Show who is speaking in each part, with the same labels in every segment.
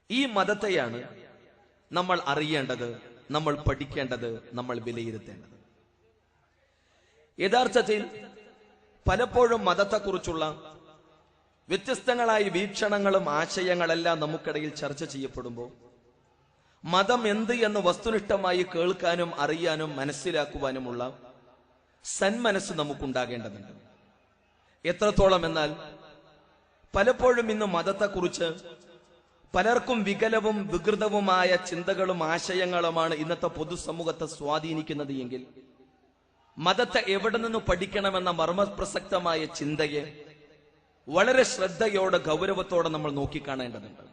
Speaker 1: ഈ മതത്തെയാണ് നമ്മൾ അറിയേണ്ടത്, നമ്മൾ പഠിക്കേണ്ടത്, നമ്മൾ വിലയിരുത്തേണ്ടത്. യഥാർത്ഥത്തിൽ പലപ്പോഴും മതത്തെക്കുറിച്ചുള്ള വ്യത്യസ്തങ്ങളായ വീക്ഷണങ്ങളും ആശയങ്ങളെല്ലാം നമുക്കിടയിൽ ചർച്ച ചെയ്യപ്പെടുമ്പോൾ മതം എന്ത് എന്ന് വസ്തുനിഷ്ഠമായി കേൾക്കാനും അറിയാനും മനസ്സിലാക്കുവാനുമുള്ള സന്മനസ് നമുക്കുണ്ടാകേണ്ടതുണ്ട്. എത്രത്തോളം എന്നാൽ പലപ്പോഴും ഇന്ന് മതത്തെക്കുറിച്ച് പലർക്കും വികലവും വികൃതവുമായ ചിന്തകളും ആശയങ്ങളുമാണ് ഇന്നത്തെ പൊതുസമൂഹത്തെ സ്വാധീനിക്കുന്നത് എങ്കിൽ മതത്തെ എവിടെ നിന്ന് പഠിക്കണമെന്ന മർമ്മപ്രസക്തമായ ചിന്തയെ വളരെ ശ്രദ്ധയോടെ ഗൗരവത്തോടെ നമ്മൾ നോക്കിക്കാണേണ്ടതുണ്ട്.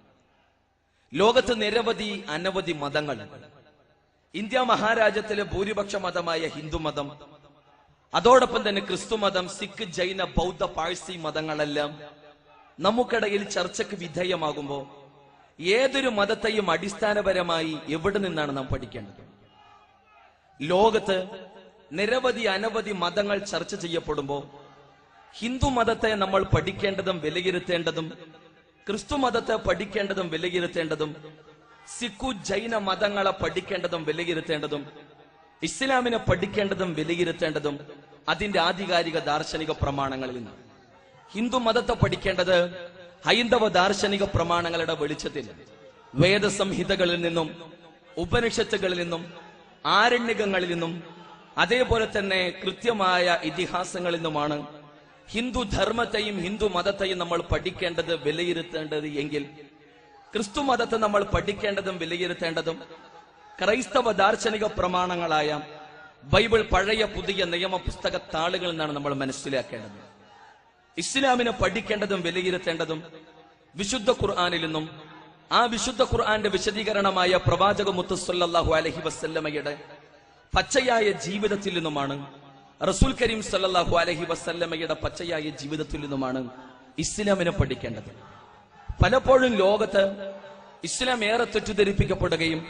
Speaker 1: ലോകത്ത് നിരവധി അനവധി മതങ്ങളുണ്ട്. ഇന്ത്യ മഹാരാജ്യത്തിലെ ഭൂരിപക്ഷ മതമായ ഹിന്ദുമതം, അതോടൊപ്പം തന്നെ ക്രിസ്തുമതം, സിഖ്, ജൈന, ബൗദ്ധ, പാഴ്സി മതങ്ങളെല്ലാം നമുക്കിടയിൽ ചർച്ചയ്ക്ക് വിധേയമാകുമ്പോൾ ഏതൊരു മതത്തെയും അടിസ്ഥാനപരമായി എവിടെ നിന്നാണ് നാം പഠിക്കേണ്ടത്? ലോകത്ത് നിരവധി അനവധി മതങ്ങൾ ചർച്ച ചെയ്യപ്പെടുമ്പോൾ ഹിന്ദു മതത്തെ നമ്മൾ പഠിക്കേണ്ടതും വിലയിരുത്തേണ്ടതും, ക്രിസ്തു മതത്തെ പഠിക്കേണ്ടതും വിലയിരുത്തേണ്ടതും, സിഖു ജൈന മതങ്ങളെ പഠിക്കേണ്ടതും വിലയിരുത്തേണ്ടതും, ഇസ്ലാമിനെ പഠിക്കേണ്ടതും വിലയിരുത്തേണ്ടതും അതിന്റെ ആധികാരിക ദാർശനിക പ്രമാണങ്ങളിൽ നിന്ന്. ഹിന്ദു മതത്തെ പഠിക്കേണ്ടത് ഹൈന്ദവ ദാർശനിക പ്രമാണങ്ങളുടെ വെളിച്ചത്തിൽ വേദസംഹിതകളിൽ നിന്നും, ഉപനിഷത്തുകളിൽ നിന്നും, ആരണ്യകങ്ങളിൽ നിന്നും, അതേപോലെ തന്നെ കൃത്യമായ ഇതിഹാസങ്ങളിൽ നിന്നുമാണ് ഹിന്ദു ധർമ്മത്തെയും ഹിന്ദു മതത്തെയും നമ്മൾ പഠിക്കേണ്ടത്, വിലയിരുത്തേണ്ടത് എങ്കിൽ ക്രിസ്തു മതത്തെ നമ്മൾ പഠിക്കേണ്ടതും വിലയിരുത്തേണ്ടതും ക്രൈസ്തവ ദാർശനിക പ്രമാണങ്ങളായ ബൈബിൾ, പഴയ പുതിയ നിയമ പുസ്തക താളുകളിൽ നിന്നാണ് നമ്മൾ മനസ്സിലാക്കേണ്ടത്. ഇസ്ലാമിനെ പഠിക്കേണ്ടതും വിലയിരുത്തേണ്ടതും വിശുദ്ധ ഖുർആനിൽ നിന്നും, ആ വിശുദ്ധ ഖുർആന്റെ വിശദീകരണമായ പ്രവാചക മുത്ത് സല്ലല്ലാഹു അലൈഹി വസല്ലമയുടെ പച്ചയായ ജീവിതത്തിൽ നിന്നുമാണ്, റസൂൽ കരീം സല്ലല്ലാഹു അലൈഹി വസല്ലമയുടെ പച്ചയായ ജീവിതത്തിൽ നിന്നുമാണ് ഇസ്ലാമിനെ പഠിക്കേണ്ടത്. പലപ്പോഴും ലോകത്ത് ഇസ്ലാം ഏറെ തെറ്റിദ്ധരിപ്പിക്കപ്പെടുകയും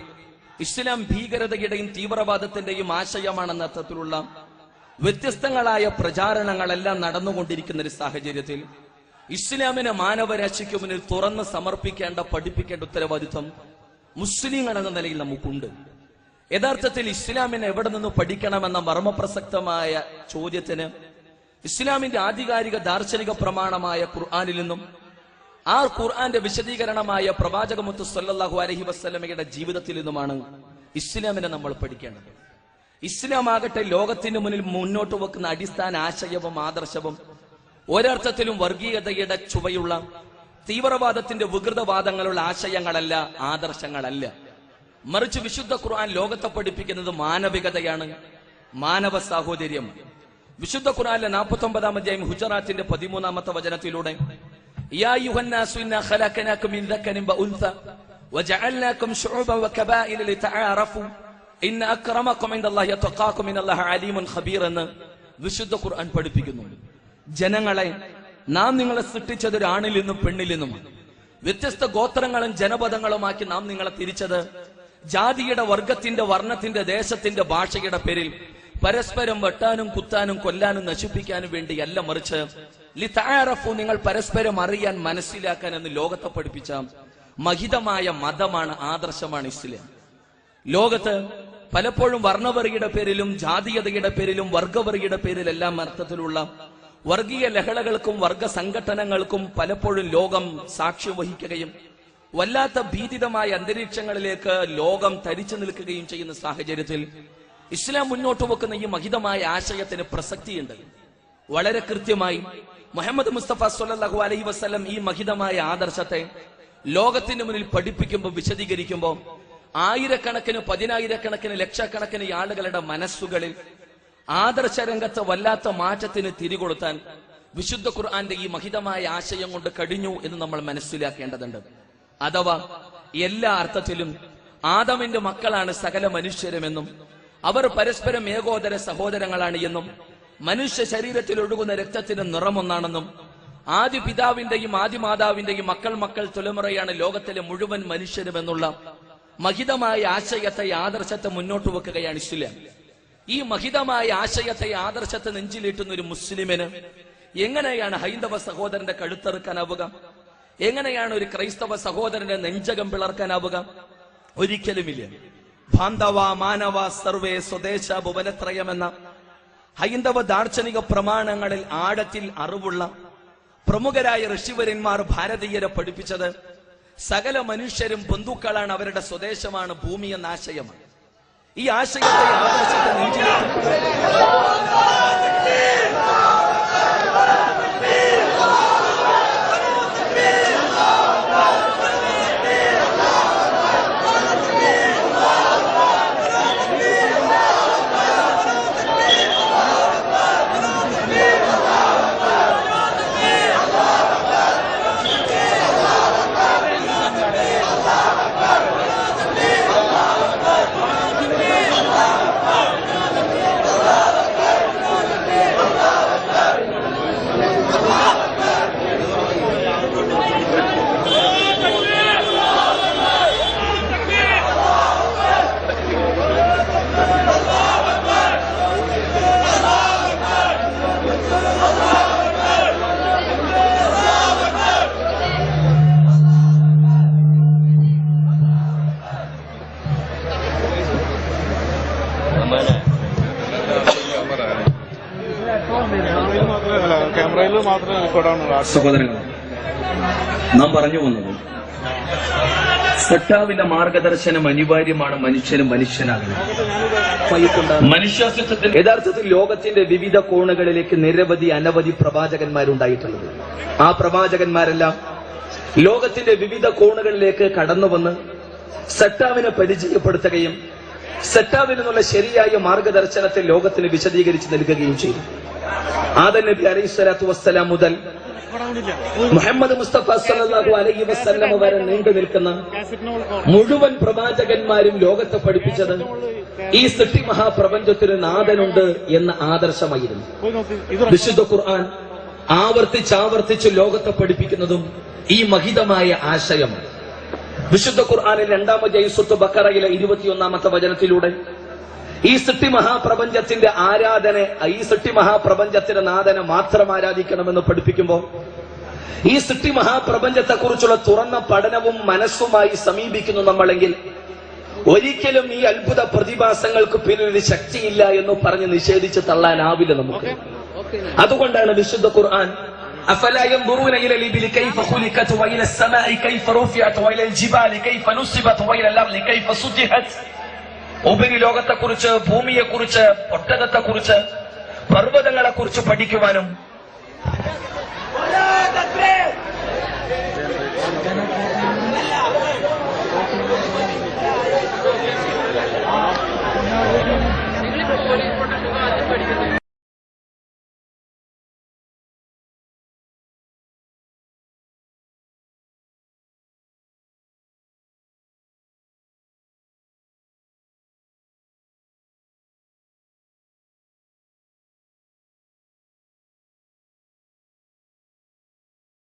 Speaker 1: ഇസ്ലാം ഭീകരതയുടെയും തീവ്രവാദത്തിന്റെയും ആശയമാണെന്ന അർത്ഥത്തിലുള്ള വ്യത്യസ്തങ്ങളായ പ്രചാരണങ്ങളെല്ലാം നടന്നുകൊണ്ടിരിക്കുന്ന ഒരു സാഹചര്യത്തിൽ ഇസ്ലാമിനെ മാനവരാശിക്ക് മുന്നിൽ തുറന്ന് സമർപ്പിക്കേണ്ട, പഠിപ്പിക്കേണ്ട ഉത്തരവാദിത്വം മുസ്ലിങ്ങൾ എന്ന നിലയിൽ നമുക്കുണ്ട്. യഥാർത്ഥത്തിൽ ഇസ്ലാമിനെ എവിടെ നിന്ന് പഠിക്കണമെന്ന മർമ്മപ്രസക്തമായ ചോദ്യത്തിന് ഇസ്ലാമിന്റെ ആധികാരിക ദാർശനിക പ്രമാണമായ ഖുർആനിൽ നിന്നും, ആ ഖുർആന്റെ വിശദീകരണമായ പ്രവാചക മുത്ത് സല്ലല്ലാഹു അലൈഹി വസല്ലമയുടെ ജീവിതത്തിൽ നിന്നുമാണ് ഇസ്ലാമിനെ നമ്മൾ പഠിക്കേണ്ടത്. ഇസ്ലാം ആകട്ടെ ലോകത്തിന് മുന്നിൽ മുന്നോട്ട് വെക്കുന്ന അടിസ്ഥാന ആശയവും ആദർശവും ഒരർത്ഥത്തിലും വർഗീയതയുടെ ചുവയുള്ള തീവ്രവാദത്തിന്റെ വികൃതവാദങ്ങളുള്ള ആശയങ്ങളല്ല, ആദർശങ്ങളല്ല. മറിച്ച് വിശുദ്ധ ഖുർആൻ ലോകത്തെ പഠിപ്പിക്കുന്നത് മാനവികതയാണ്, മാനവ സാഹോദര്യം. വിശുദ്ധ ഖുർആനിലെ 49-ാം അധ്യായം ഹുജറാത്തിന്റെ 13-ാമത്തെ വചനത്തിലൂടെ യാ അയ്യുഹന്നാസു ഇന്നാ ഖലഖനാകും മിൻ ദക്കരിൻ വഉൻസ വജഅൽനാകും ശുഉബൻ വകബാഇല ലിതഅറഫു ഇന്ന അക്രമക്കും ഇൻദല്ലാഹി അത്ഖാക്കും ഇന്നല്ലാഹ അലീമുൻ ഖബീർ എന്ന് വിശുദ്ധ ഖുർആൻ പഠിപ്പിക്കുന്നു. ജനങ്ങളെ, നാം നിങ്ങളെ സൃഷ്ടിച്ചത് ഒരു ആണിൽ നിന്നും പെണ്ണിൽ നിന്നും വ്യത്യസ്ത ഗോത്രങ്ങളും ജനപദങ്ങളുമാക്കി നാം നിങ്ങളെ തിരിച്ചത് ജാതിയുടെ, വർഗത്തിന്റെ, വർണ്ണത്തിന്റെ, ദേശത്തിന്റെ, ഭാഷയുടെ പേരിൽ പരസ്പരം വെട്ടാനും കുത്താനും കൊല്ലാനും നശിപ്പിക്കാനും വേണ്ടിയല്ല, മറിച്ച് ലിതഅറഫു, നിങ്ങൾ പരസ്പരം അറിയാൻ, മനസ്സിലാക്കാൻ എന്ന് ലോകത്തെ പഠിപ്പിച്ച മഹിതമായ മതമാണ്, ആദർശമാണ് ഇസ്ലാം. ലോകത്ത് പലപ്പോഴും വർണ്ണവെറിയുടെ പേരിലും ജാതീയതയുടെ പേരിലും വർഗവെറിയുടെ പേരിലെല്ലാം അർത്ഥത്തിലുള്ള വർഗീയ ലഹളകൾക്കും വർഗ സംഘടനകൾക്കും പലപ്പോഴും ലോകം സാക്ഷ്യം വഹിക്കുകയും വല്ലാത്ത ഭീതിതമായ അന്തരീക്ഷങ്ങളിലേക്ക് ലോകം തരിച്ചു നിൽക്കുകയും ചെയ്യുന്ന സാഹചര്യത്തിൽ ഇസ്ലാം മുന്നോട്ട് വെക്കുന്ന ഈ മഹിതമായ ആശയത്തിന് പ്രസക്തിയുണ്ട്. വളരെ കൃത്യമായി മുഹമ്മദ് മുസ്തഫ സല്ലല്ലാഹു അലൈഹി വസല്ലം ഈ മഹിതമായ ആദർശത്തെ ലോകത്തിന് മുന്നിൽ പഠിപ്പിക്കുമ്പോൾ, വിശദീകരിക്കുമ്പോൾ ആയിരക്കണക്കിന്, പതിനായിരക്കണക്കിന്, ലക്ഷക്കണക്കിന് ആളുകളുടെ മനസ്സുകളിൽ ആദർശ രംഗത്ത് വല്ലാത്ത മാറ്റത്തിന് തിരികൊളുത്താൻ വിശുദ്ധ ഖുർആന്റെ ഈ മഹിതമായ ആശയം കൊണ്ട് കഴിഞ്ഞു എന്ന് നമ്മൾ മനസ്സിലാക്കേണ്ടതുണ്ട്. അഥവാ എല്ലാ അർത്ഥത്തിലും ആദമിന്റെ മക്കളാണ് സകല മനുഷ്യരുമെന്നും അവർ പരസ്പരം ഏകോദര സഹോദരങ്ങളാണ് എന്നും മനുഷ്യ ശരീരത്തിൽ ഒഴുകുന്ന രക്തത്തിന് നിറമൊന്നാണെന്നും ആദി പിതാവിന്റെയും ആദിമാതാവിന്റെയും മക്കൾ തലമുറയാണ് ലോകത്തിലെ മുഴുവൻ മനുഷ്യരുമെന്നുള്ള മഹിതമായ ആശയത്തെ, ആദർശത്തെ മുന്നോട്ട് വെക്കുകയാണ് ഇസ്ലാം. ഈ മഹിതമായ ആശയത്തെ, ആദർശത്തെ നെഞ്ചിലേറ്റുന്ന ഒരു മുസ്ലിമിന് എങ്ങനെയാണ് ഹൈന്ദവ സഹോദരന്റെ കഴുത്തെറുക്കാനാവുക? എങ്ങനെയാണ് ഒരു ക്രൈസ്തവ സഹോദരന്റെ നെഞ്ചകം പിളർക്കാനാവുക? ഒരിക്കലുമില്ല. ബാന്ധവ മാനവ സർവേ സ്വദേശ ഭുവനത്രയം എന്ന ഹൈന്ദവ ദാർശനിക പ്രമാണങ്ങളിൽ ആഴത്തിൽ അറിവുള്ള പ്രമുഖരായ ഋഷിവര്യന്മാർ ഭാരതീയരെ പഠിപ്പിച്ചത് സകല മനുഷ്യരും ബന്ധുക്കളാണ്, അവരുടെ സ്വദേശമാണ് ഭൂമി എന്ന ആശയമാണ്. ഈ ആശയത്തെ ആദർശത്തെ സഹോദരങ്ങൾ, നാം പറഞ്ഞു വന്നത് സട്ടാവിന്റെ മാർഗദർശനം അനിവാര്യമാണ്. മനുഷ്യനും മനുഷ്യനാകണം. മനുഷ്യാസ്തിത്വത്തിൽ യഥാർത്ഥത്തിൽ ലോകത്തിന്റെ വിവിധ കോണുകളിലേക്ക് അനവധി പ്രവാചകന്മാരുണ്ടായിട്ടുള്ളത്. ആ പ്രവാചകന്മാരെല്ലാം ലോകത്തിന്റെ വിവിധ കോണുകളിലേക്ക് കടന്നു വന്ന് സട്ടാവിനെ പരിചയപ്പെടുത്തുകയും സട്ടാവിൽ നിന്നുള്ള ശരിയായ മാർഗദർശനത്തെ ലോകത്തിന് വിശദീകരിച്ച് നൽകുകയും ചെയ്തു. ആദം നബി അലൈഹിസ്സലാത്തു വസ്സലാം മുതൽ മുഹമ്മദ് മുസ്തഫ സല്ലല്ലാഹു അലൈഹി വസല്ലം വരെ നീണ്ടു നിൽക്കുന്ന മുഴുവൻ പ്രവാചകന്മാരും ലോകത്തെ പഠിപ്പിച്ചത് ഈ സൃഷ്ടി മഹാപ്രപഞ്ചത്തിന് നാഥനുണ്ട് എന്ന ആദർശമായിരുന്നു. വിശുദ്ധ ഖുർആൻ ആവർത്തിച്ചാവർത്തിച്ച് ലോകത്തെ പഠിപ്പിക്കുന്നതും ഈ മഹിതമായ ആശയമാണ്. വിശുദ്ധ ഖുർആനിൽ 2-ാം സൂറത്ത് ബഖറയിലെ 21-ാമത്തെ വചനത്തിലൂടെ ഈ സൃഷ്ടി മഹാപ്രപഞ്ചത്തിന്റെ ഈ സൃഷ്ടി മഹാപ്രപഞ്ചത്തിന്റെ നാഥനെ മാത്രം ആരാധിക്കണമെന്ന് പഠിപ്പിക്കുമ്പോൾ ഈ സൃഷ്ടി മഹാപ്രപഞ്ചത്തെ കുറിച്ചുള്ള തുറന്ന പഠനവും മനസ്സുമായി സമീപിക്കുന്നു നമ്മളെങ്കിൽ ഒരിക്കലും ഈ അത്ഭുത പ്രതിഭാസങ്ങൾക്ക് പിന്നിൽ ഒരു ശക്തിയില്ല എന്ന് പറഞ്ഞ് നിഷേധിച്ച് തള്ളാനാവില്ല നമുക്ക്. അതുകൊണ്ടാണ് വിശുദ്ധ ഖുർആൻ أفلا ينظرون إلى الإبل كيف خلقت وإلى السماء كيف رفعت وإلى الجبال كيف نصبت وإلى الأرض كيف سطحت. ഉപരിലോകത്തെക്കുറിച്ച്, ഭൂമിയെക്കുറിച്ച്, ഒട്ടകത്തെക്കുറിച്ച്, പർവ്വതങ്ങളെക്കുറിച്ച് പഠിക്കുവാനും